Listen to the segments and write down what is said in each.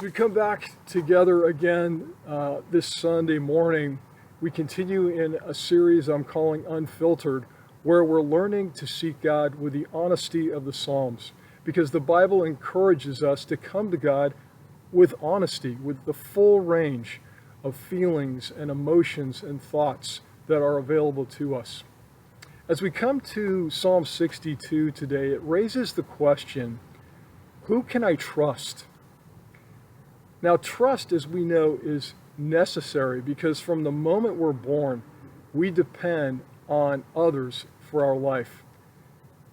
we come back together again this Sunday morning, we continue in a series I'm calling Unfiltered, where we're learning to seek God with the honesty of the Psalms, because the Bible encourages us to come to God with honesty, with the full range of feelings and emotions and thoughts that are available to us. As we come to Psalm 62 today, it raises the question, who can I trust? Now, trust, as we know, is necessary because from the moment we're born, we depend on others for our life.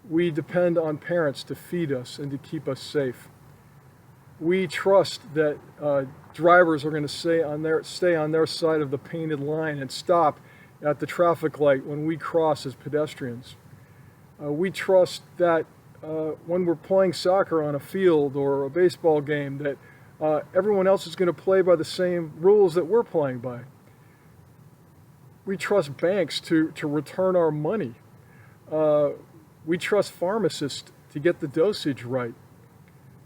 We depend on parents to feed us and to keep us safe. We trust that drivers are going to stay on their side of the painted line and stop at the traffic light when we cross as pedestrians. We trust that when we're playing soccer on a field or a baseball game that everyone else is going to play by the same rules that we're playing by. We trust banks to return our money. We trust pharmacists to get the dosage right.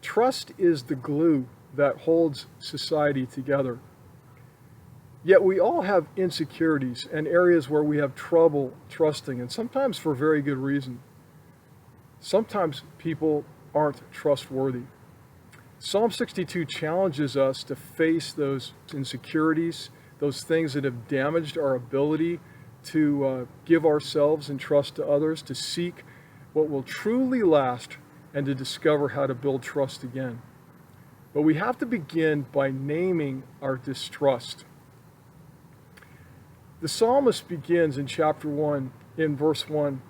Trust is the glue that holds society together. Yet we all have insecurities and areas where we have trouble trusting, and sometimes for very good reason. Sometimes people aren't trustworthy. Psalm 62 challenges us to face those insecurities, those things that have damaged our ability to give ourselves and trust to others, to seek what will truly last, and to discover how to build trust again. But we have to begin by naming our distrust. The psalmist begins in chapter 1, in verse 1,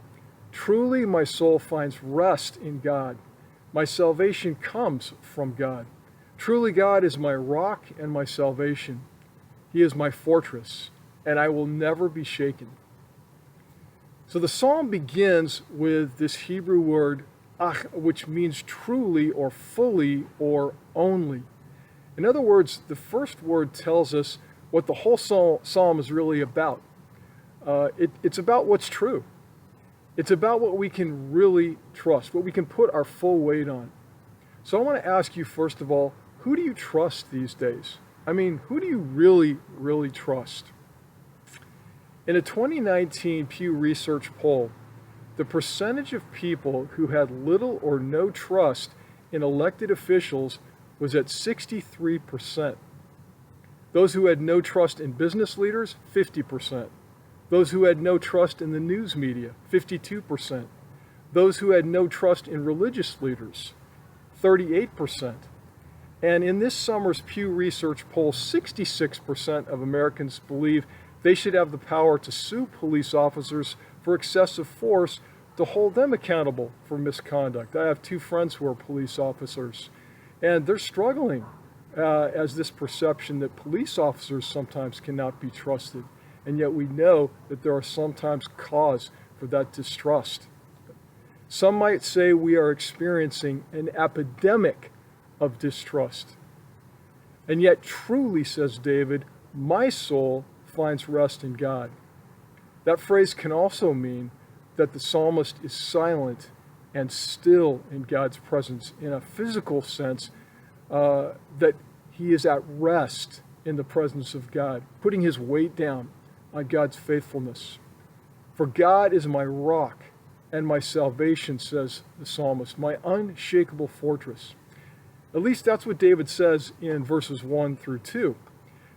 "Truly my soul finds rest in God. My salvation comes from God. Truly God is my rock and my salvation. He is my fortress, and I will never be shaken." So the psalm begins with this Hebrew word, ach, which means truly or fully or only. In other words, the first word tells us what the whole psalm is really about. It's about what's true. It's about what we can really trust, what we can put our full weight on. So I want to ask you, first of all, who do you trust these days? I mean, who do you really, really trust? In a 2019 Pew Research poll, the percentage of people who had little or no trust in elected officials was at 63%. Those who had no trust in business leaders, 50%. Those who had no trust in the news media, 52%. Those who had no trust in religious leaders, 38%. And in this summer's Pew Research poll, 66% of Americans believe they should have the power to sue police officers for excessive force to hold them accountable for misconduct. I have two friends who are police officers, and they're struggling as this perception that police officers sometimes cannot be trusted. And yet we know that there are sometimes cause for that distrust. Some might say we are experiencing an epidemic of distrust. And yet truly, says David, my soul finds rest in God. That phrase can also mean that the psalmist is silent and still in God's presence in a physical sense, that he is at rest in the presence of God, putting his weight down on God's faithfulness. For God is my rock and my salvation, says the psalmist, my unshakable fortress. At least that's what David says in verses 1 through 2.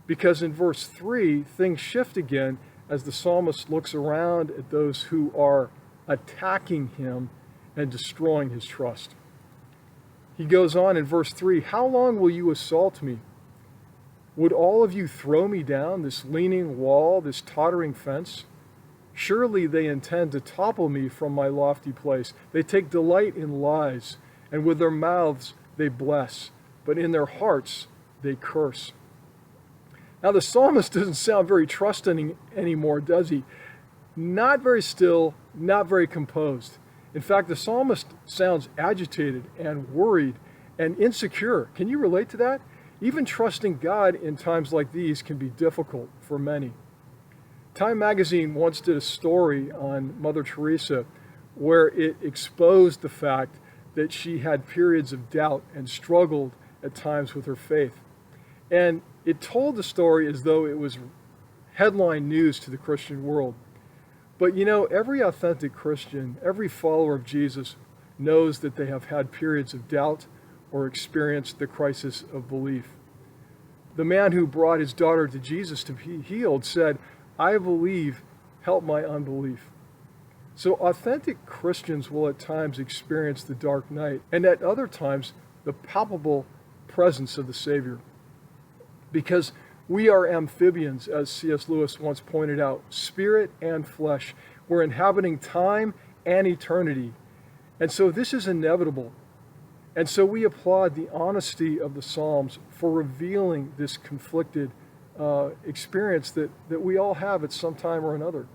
Because in verse 3, things shift again as the psalmist looks around at those who are attacking him and destroying his trust. He goes on in verse 3, "How long will you assault me? Would all of you throw me down, this leaning wall, this tottering fence? Surely they intend to topple me from my lofty place. They take delight in lies, and with their mouths they bless, but in their hearts they curse." Now the psalmist doesn't sound very trusting anymore, does he? Not very still, not very composed. In fact, the psalmist sounds agitated and worried and insecure. Can you relate to that? Even trusting God in times like these can be difficult for many. Time magazine once did a story on Mother Teresa where it exposed the fact that she had periods of doubt and struggled at times with her faith. And it told the story as though it was headline news to the Christian world. But you know, every authentic Christian, every follower of Jesus knows that they have had periods of doubt or experienced the crisis of belief. The man who brought his daughter to Jesus to be healed said, "I believe, help my unbelief." So authentic Christians will at times experience the dark night, and at other times the palpable presence of the Savior. Because we are amphibians, as C.S. Lewis once pointed out, spirit and flesh. We're inhabiting time and eternity. And so this is inevitable. And so we applaud the honesty of the Psalms for revealing this conflicted experience that we all have at some time or another.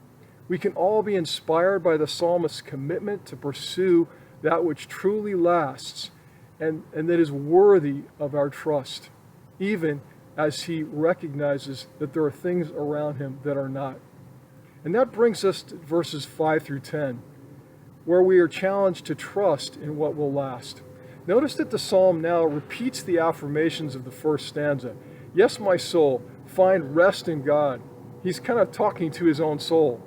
We can all be inspired by the psalmist's commitment to pursue that which truly lasts and that is worthy of our trust, even as he recognizes that there are things around him that are not. And that brings us to verses 5 through 10, where we are challenged to trust in what will last. Notice that the psalm now repeats the affirmations of the first stanza. Yes, my soul, find rest in God. He's kind of talking to his own soul.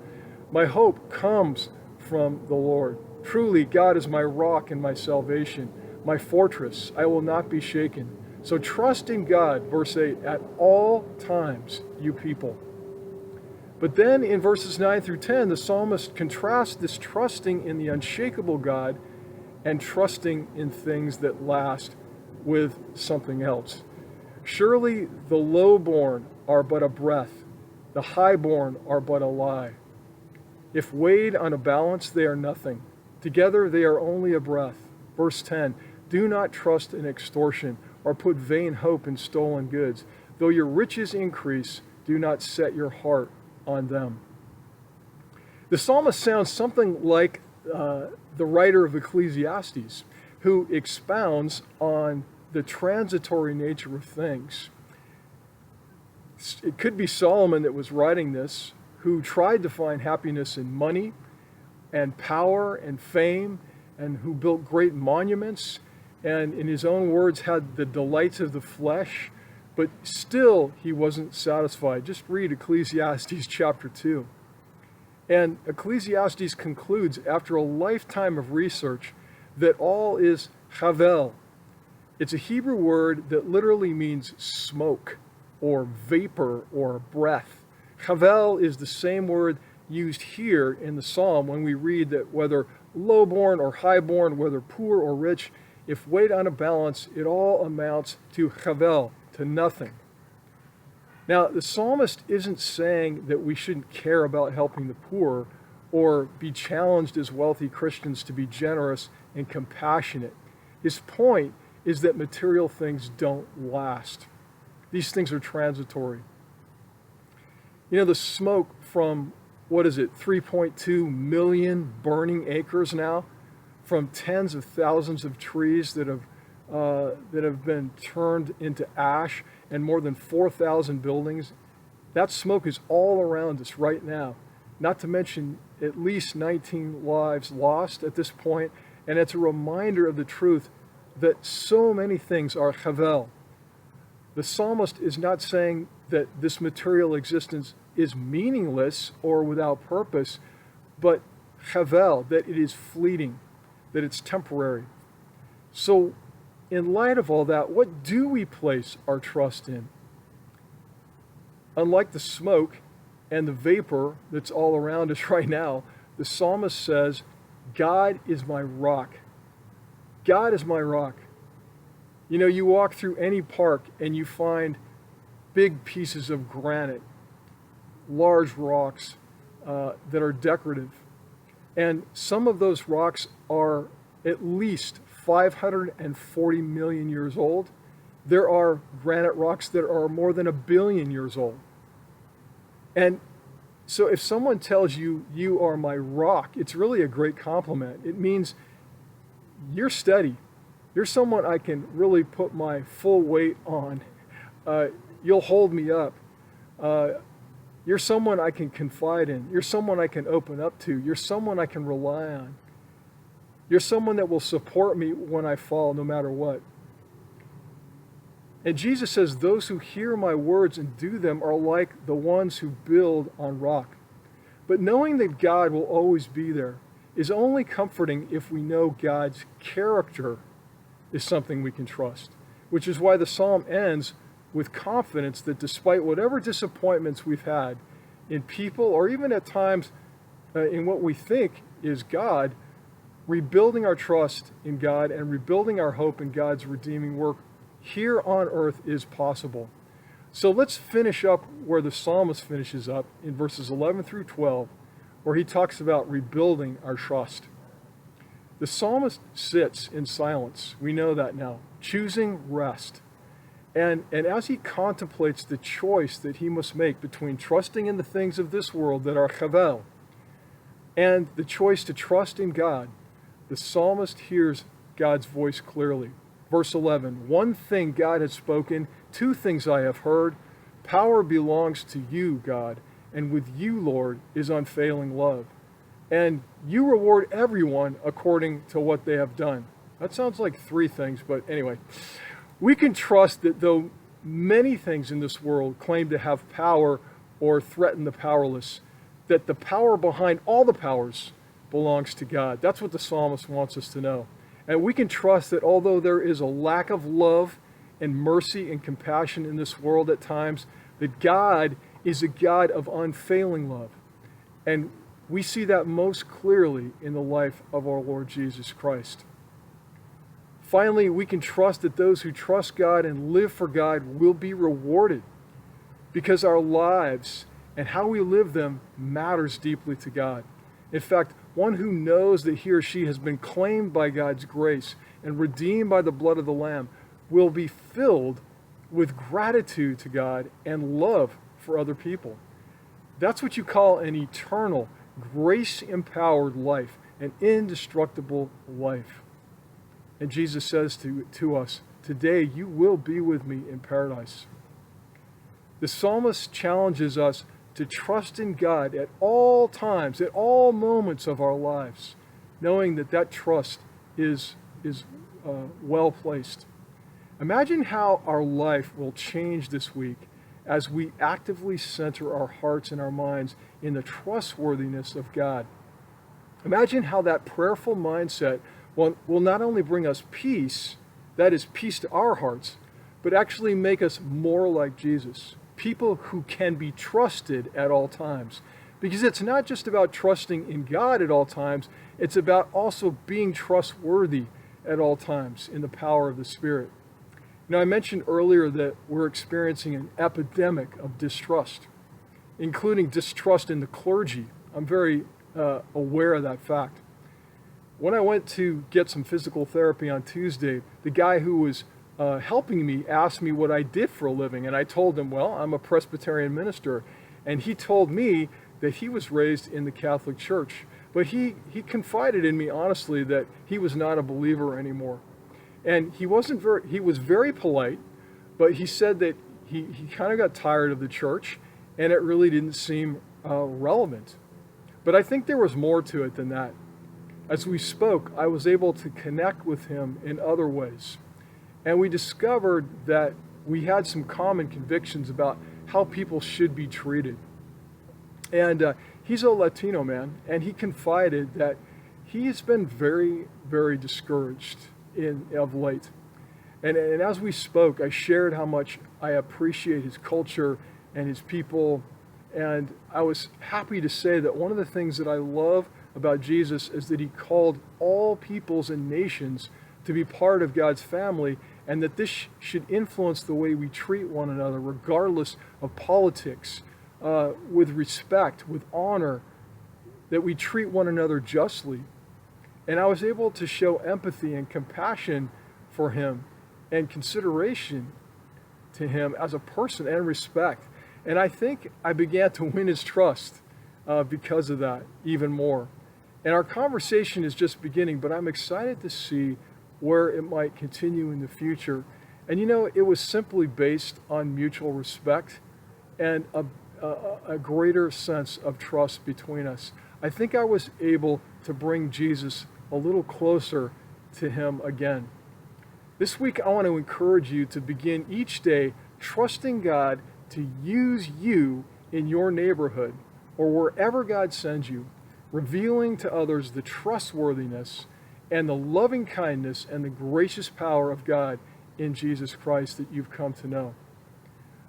My hope comes from the Lord. Truly, God is my rock and my salvation, my fortress. I will not be shaken. So trust in God, verse 8, at all times, you people. But then in verses 9 through 10, the psalmist contrasts this trusting in the unshakable God and trusting in things that last with something else. Surely the lowborn are but a breath, the highborn are but a lie. If weighed on a balance, they are nothing. Together they are only a breath. Verse 10, do not trust in extortion or put vain hope in stolen goods. Though your riches increase, do not set your heart on them. The psalmist sounds something like the writer of Ecclesiastes, who expounds on the transitory nature of things. It could be Solomon that was writing this, who tried to find happiness in money and power and fame, and who built great monuments, and in his own words had the delights of the flesh, but still he wasn't satisfied. Just read Ecclesiastes Chapter 2. And Ecclesiastes concludes, after a lifetime of research, that all is havel. It's a Hebrew word that literally means smoke or vapor or breath. Havel is the same word used here in the psalm when we read that whether lowborn or highborn, whether poor or rich, if weighed on a balance, it all amounts to havel, to nothing. Now, the psalmist isn't saying that we shouldn't care about helping the poor or be challenged as wealthy Christians to be generous and compassionate. His point is that material things don't last. These things are transitory. You know, the smoke from, 3.2 million burning acres now, from tens of thousands of trees that have been turned into ash, and more than 4,000 buildings. That smoke is all around us right now, not to mention at least 19 lives lost at this point, and it's a reminder of the truth that so many things are havel. The psalmist is not saying that this material existence is meaningless or without purpose, but havel, that it is fleeting, that it's temporary. So in light of all that, what do we place our trust in? Unlike the smoke and the vapor that's all around us right now, the psalmist says, God is my rock. God is my rock. You know, you walk through any park and you find big pieces of granite, large rocks that are decorative. And some of those rocks are at least 540 million years old. There are granite rocks that are more than 1 billion years old. And so if someone tells you, you are my rock, it's really a great compliment. It means you're steady. You're someone I can really put my full weight on. You'll hold me up. You're someone I can confide in. You're someone I can open up to. You're someone I can rely on. You're someone that will support me when I fall, no matter what. And Jesus says, those who hear my words and do them are like the ones who build on rock. But knowing that God will always be there is only comforting if we know God's character is something we can trust, which is why the psalm ends with confidence that despite whatever disappointments we've had in people or even at times in what we think is God, rebuilding our trust in God and rebuilding our hope in God's redeeming work here on earth is possible. So let's finish up where the psalmist finishes up in verses 11 through 12, where he talks about rebuilding our trust. The psalmist sits in silence, we know that now, choosing rest. And as he contemplates the choice that he must make between trusting in the things of this world that are chavel and the choice to trust in God, the psalmist hears God's voice clearly. Verse 11, one thing God has spoken, two things I have heard. Power belongs to you, God, and with you, Lord, is unfailing love. And you reward everyone according to what they have done. That sounds like three things, but anyway. We can trust that though many things in this world claim to have power or threaten the powerless, that the power behind all the powers belongs to God. That's what the psalmist wants us to know. And we can trust that although there is a lack of love and mercy and compassion in this world at times, that God is a God of unfailing love. And we see that most clearly in the life of our Lord Jesus Christ. Finally, we can trust that those who trust God and live for God will be rewarded because our lives and how we live them matters deeply to God. In fact, one who knows that he or she has been claimed by God's grace and redeemed by the blood of the Lamb will be filled with gratitude to God and love for other people. That's what you call an eternal, grace-empowered life, an indestructible life. And Jesus says to us, today you will be with me in paradise. The psalmist challenges us to trust in God at all times, at all moments of our lives, knowing that that trust is well placed. Imagine how our life will change this week as we actively center our hearts and our minds in the trustworthiness of God. Imagine how that prayerful mindset will not only bring us peace, that is peace to our hearts, but actually make us more like Jesus, people who can be trusted at all times. Because it's not just about trusting in God at all times, it's about also being trustworthy at all times in the power of the Spirit. Now, I mentioned earlier that we're experiencing an epidemic of distrust, including distrust in the clergy. I'm very aware of that fact. When I went to get some physical therapy on Tuesday, the guy who was helping me asked me what I did for a living, and I told him, well, I'm a Presbyterian minister, and he told me that he was raised in the Catholic Church, but he confided in me honestly that he was not a believer anymore. And he was very polite, but he said that he kind of got tired of the church, and it really didn't seem relevant. But I think there was more to it than that. As we spoke, I was able to connect with him in other ways. And we discovered that we had some common convictions about how people should be treated. And he's a Latino man, and he confided that he has been very, very discouraged of late. And as we spoke, I shared how much I appreciate his culture and his people. And I was happy to say that one of the things that I love about Jesus is that he called all peoples and nations to be part of God's family, and that this should influence the way we treat one another, regardless of politics, with respect, with honor, that we treat one another justly. And I was able to show empathy and compassion for him and consideration to him as a person and respect. And I think I began to win his trust because of that even more. And our conversation is just beginning, but I'm excited to see where it might continue in the future. And you know, it was simply based on mutual respect and a greater sense of trust between us. I think I was able to bring Jesus a little closer to him again. This week, I want to encourage you to begin each day trusting God to use you in your neighborhood or wherever God sends you, revealing to others the trustworthiness and the loving kindness and the gracious power of God in Jesus Christ that you've come to know.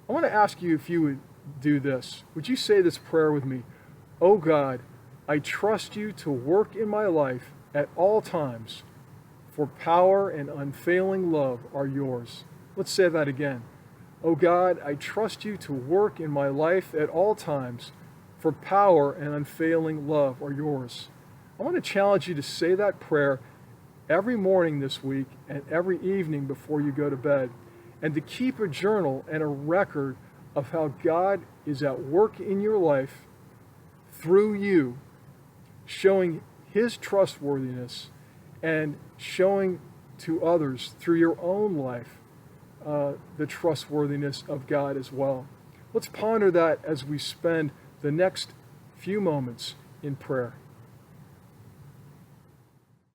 I want to ask you if you would do this. Would you say this prayer with me? Oh God, I trust you to work in my life at all times, for power and unfailing love are yours. Let's say that again. Oh God, I trust you to work in my life at all times, for power and unfailing love are yours. I want to challenge you to say that prayer every morning this week and every evening before you go to bed, and to keep a journal and a record of how God is at work in your life through you, showing His trustworthiness and showing to others through your own life the trustworthiness of God as well. Let's ponder that as we spend the next few moments in prayer.